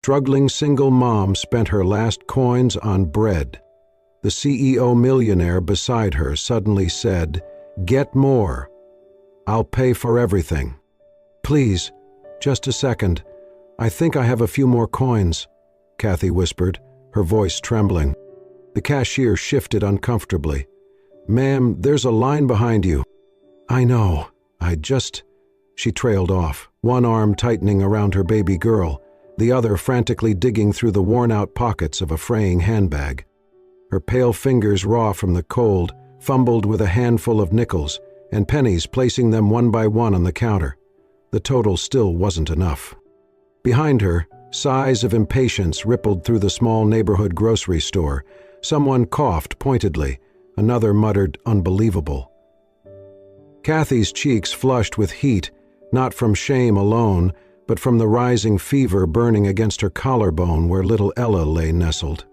struggling single mom spent her last coins on bread. The CEO millionaire beside her suddenly said, "Get more. I'll pay for everything." "Please, just a second. I think I have a few more coins," Kathy whispered, her voice trembling. The cashier shifted uncomfortably. "Ma'am, there's a line behind you." "I know. She trailed off, one arm tightening around her baby girl, the other frantically digging through the worn-out pockets of a fraying handbag. Her pale fingers, raw from the cold, fumbled with a handful of nickels and pennies, placing them one by one on the counter. The total still wasn't enough. Behind her, sighs of impatience rippled through the small neighborhood grocery store. Someone coughed pointedly. Another muttered, "Unbelievable." Kathy's cheeks flushed with heat, not from shame alone, but from the rising fever burning against her collarbone where little Ella lay nestled.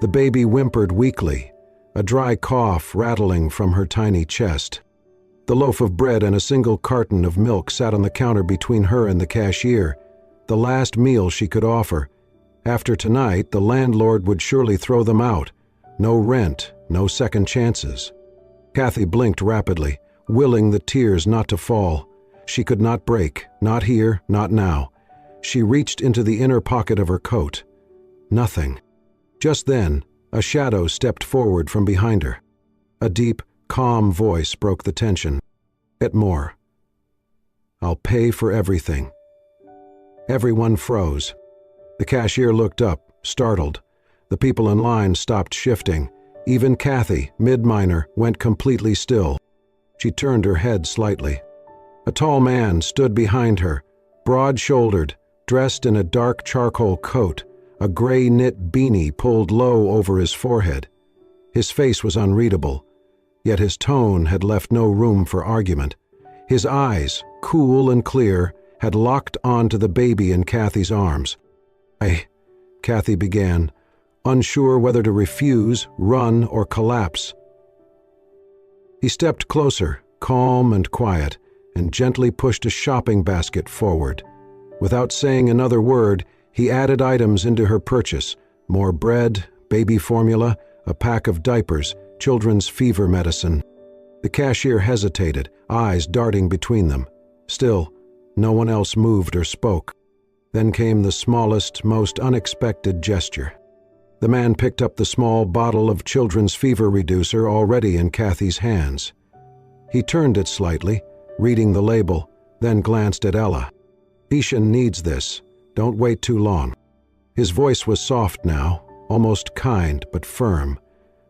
The baby whimpered weakly, a dry cough rattling from her tiny chest. The loaf of bread and a single carton of milk sat on the counter between her and the cashier, the last meal she could offer. After tonight, the landlord would surely throw them out. No rent, no second chances. Kathy blinked rapidly, willing the tears not to fall. She could not break, not here, not now. She reached into the inner pocket of her coat. Nothing. Just then, a shadow stepped forward from behind her. A deep, calm voice broke the tension. "Get more. I'll pay for everything." Everyone froze. The cashier looked up, startled. The people in line stopped shifting. Even Kathy, mid-minor, went completely still. She turned her head slightly. A tall man stood behind her, broad-shouldered, dressed in a dark charcoal coat, a gray knit beanie pulled low over his forehead. His face was unreadable, yet his tone had left no room for argument. His eyes, cool and clear, had locked onto the baby in Kathy's arms. Kathy began, unsure whether to refuse, run, or collapse. He stepped closer, calm and quiet, and gently pushed a shopping basket forward. Without saying another word, he added items into her purchase: more bread, baby formula, a pack of diapers, children's fever medicine. The cashier hesitated, eyes darting between them. Still, no one else moved or spoke. Then came the smallest, most unexpected gesture. The man picked up the small bottle of children's fever reducer already in Kathy's hands. He turned it slightly, reading the label, then glanced at Ella. "Ishan needs this. Don't wait too long." His voice was soft now, almost kind but firm.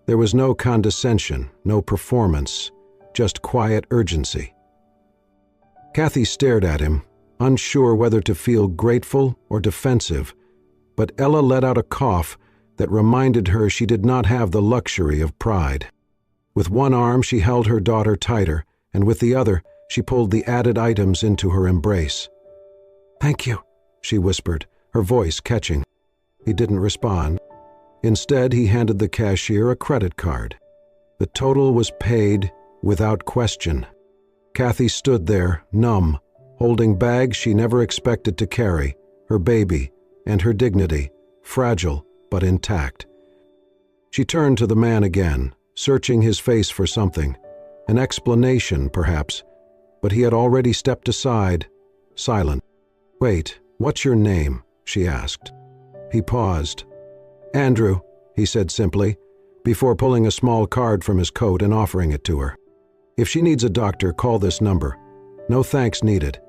There was no condescension, no performance, just quiet urgency. Kathy stared at him, unsure whether to feel grateful or defensive, but Ella let out a cough that reminded her she did not have the luxury of pride. With one arm she held her daughter tighter, and with the other she pulled the added items into her embrace. "Thank you," she whispered, her voice catching. He didn't respond. Instead, he handed the cashier a credit card. The total was paid without question. Kathy stood there, numb, holding bags she never expected to carry, her baby, and her dignity, fragile but intact. She turned to the man again, searching his face for something, an explanation perhaps, but he had already stepped aside, silent. "Wait, what's your name?" she asked. He paused. "Andrew," he said simply, before pulling a small card from his coat and offering it to her. "If she needs a doctor, call this number. No thanks needed."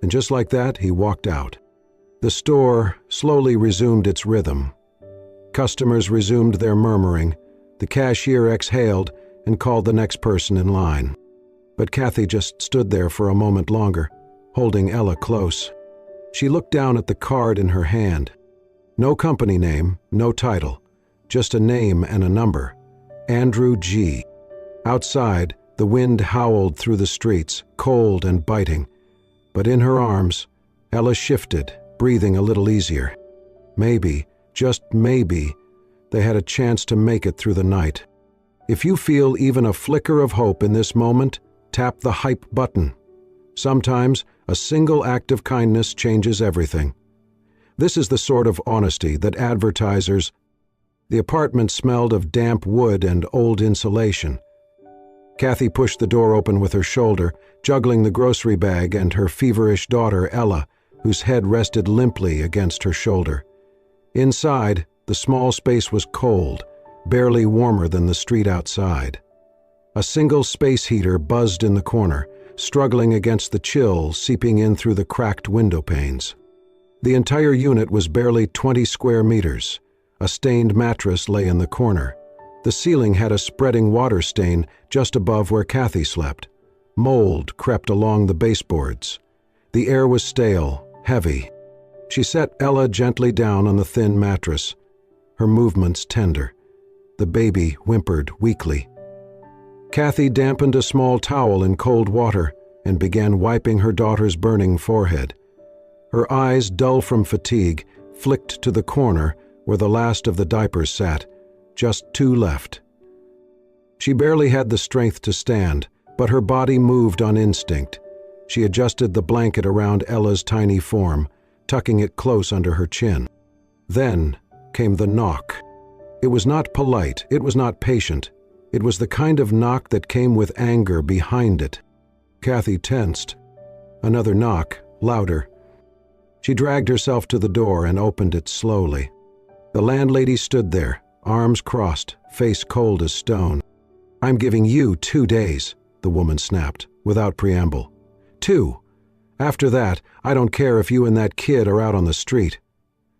And just like that, he walked out. The store slowly resumed its rhythm. Customers resumed their murmuring. The cashier exhaled and called the next person in line. But Kathy just stood there for a moment longer, holding Ella close. She looked down at the card in her hand. No company name, no title, just a name and a number. Andrew G. Outside, the wind howled through the streets, cold and biting. But in her arms, Ella shifted, breathing a little easier. Maybe, just maybe, they had a chance to make it through the night. If you feel even a flicker of hope in this moment, tap the hype button. Sometimes, a single act of kindness changes everything. This is the sort of honesty that advertisers. The apartment smelled of damp wood and old insulation. Kathy pushed the door open with her shoulder, juggling the grocery bag and her feverish daughter, Ella, whose head rested limply against her shoulder. Inside, the small space was cold, barely warmer than the street outside. A single space heater buzzed in the corner, struggling against the chill seeping in through the cracked window panes. The entire unit was barely 20 square meters. A stained mattress lay in the corner. The ceiling had a spreading water stain just above where Kathy slept. Mold crept along the baseboards. The air was stale, heavy. She set Ella gently down on the thin mattress, her movements tender. The baby whimpered weakly. Kathy dampened a small towel in cold water and began wiping her daughter's burning forehead. Her eyes, dull from fatigue, flicked to the corner where the last of the diapers sat, just 2 left. She barely had the strength to stand, but her body moved on instinct. She adjusted the blanket around Ella's tiny form, tucking it close under her chin. Then came the knock. It was not polite, it was not patient. It was the kind of knock that came with anger behind it. Kathy tensed. Another knock, louder. She dragged herself to the door and opened it slowly. The landlady stood there, arms crossed, face cold as stone. "I'm giving you 2 days," the woman snapped, without preamble. 2. After that, I don't care if you and that kid are out on the street.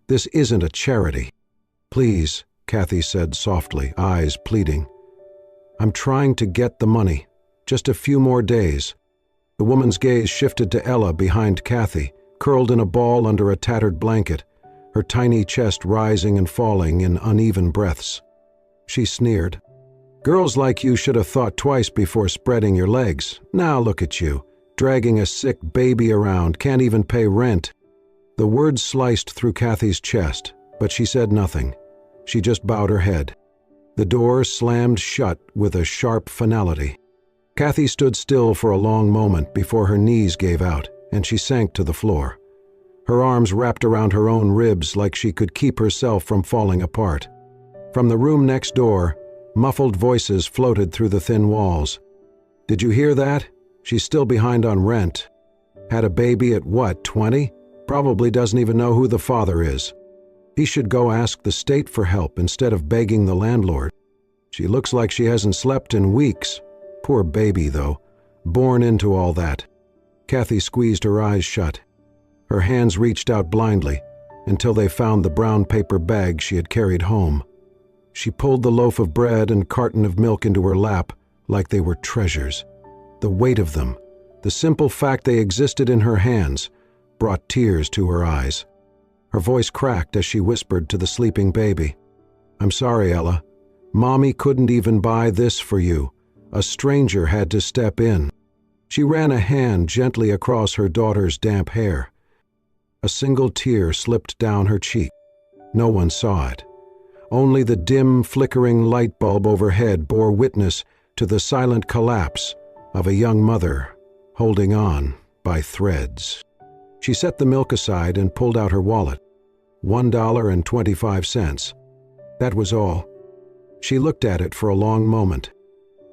This isn't a charity. "Please," Kathy said softly, eyes pleading. "I'm trying to get the money. Just a few more days." The woman's gaze shifted to Ella behind Kathy, curled in a ball under a tattered blanket, her tiny chest rising and falling in uneven breaths. She sneered. "Girls like you should have thought twice before spreading your legs. Now look at you, dragging a sick baby around, can't even pay rent." The words sliced through Kathy's chest, but she said nothing. She just bowed her head. The door slammed shut with a sharp finality. Kathy stood still for a long moment before her knees gave out, and she sank to the floor. Her arms wrapped around her own ribs like she could keep herself from falling apart. From the room next door, muffled voices floated through the thin walls. "Did you hear that? She's still behind on rent. Had a baby at what, 20? Probably doesn't even know who the father is. He should go ask the state for help instead of begging the landlord. She looks like she hasn't slept in weeks. Poor baby, though, born into all that." Kathy squeezed her eyes shut. Her hands reached out blindly until they found the brown paper bag she had carried home. She pulled the loaf of bread and carton of milk into her lap like they were treasures. The weight of them, the simple fact they existed in her hands, brought tears to her eyes. Her voice cracked as she whispered to the sleeping baby. "I'm sorry, Ella. Mommy couldn't even buy this for you. A stranger had to step in." She ran a hand gently across her daughter's damp hair. A single tear slipped down her cheek. No one saw it. Only the dim, flickering light bulb overhead bore witness to the silent collapse of a young mother holding on by threads. She set the milk aside and pulled out her wallet. $1.25. That was all. She looked at it for a long moment.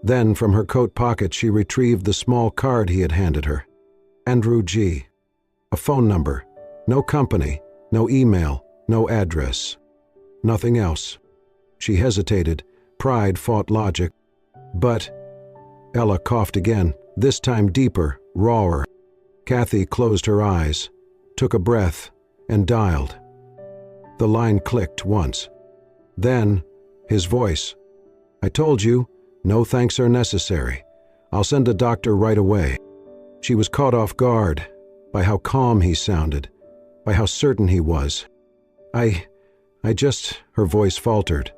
Then, from her coat pocket, she retrieved the small card he had handed her. Andrew G. A phone number. No company, no email, no address. Nothing else. She hesitated. Pride fought logic. "But—" Ella coughed again, this time deeper, rawer. Kathy closed her eyes, took a breath, and dialed. The line clicked once. Then, his voice. "I told you, no thanks are necessary. I'll send a doctor right away." She was caught off guard by how calm he sounded, by how certain he was. I just, her voice faltered.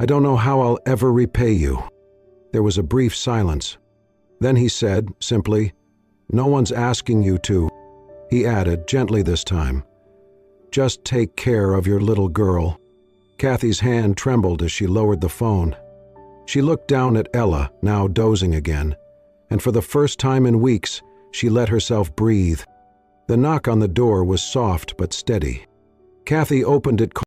"I don't know how I'll ever repay you." There was a brief silence. Then he said, simply, "No one's asking you to." He added, gently this time, "Just take care of your little girl." Kathy's hand trembled as she lowered the phone. She looked down at Ella, now dozing again, and for the first time in weeks, she let herself breathe. The knock on the door was soft but steady. Kathy opened it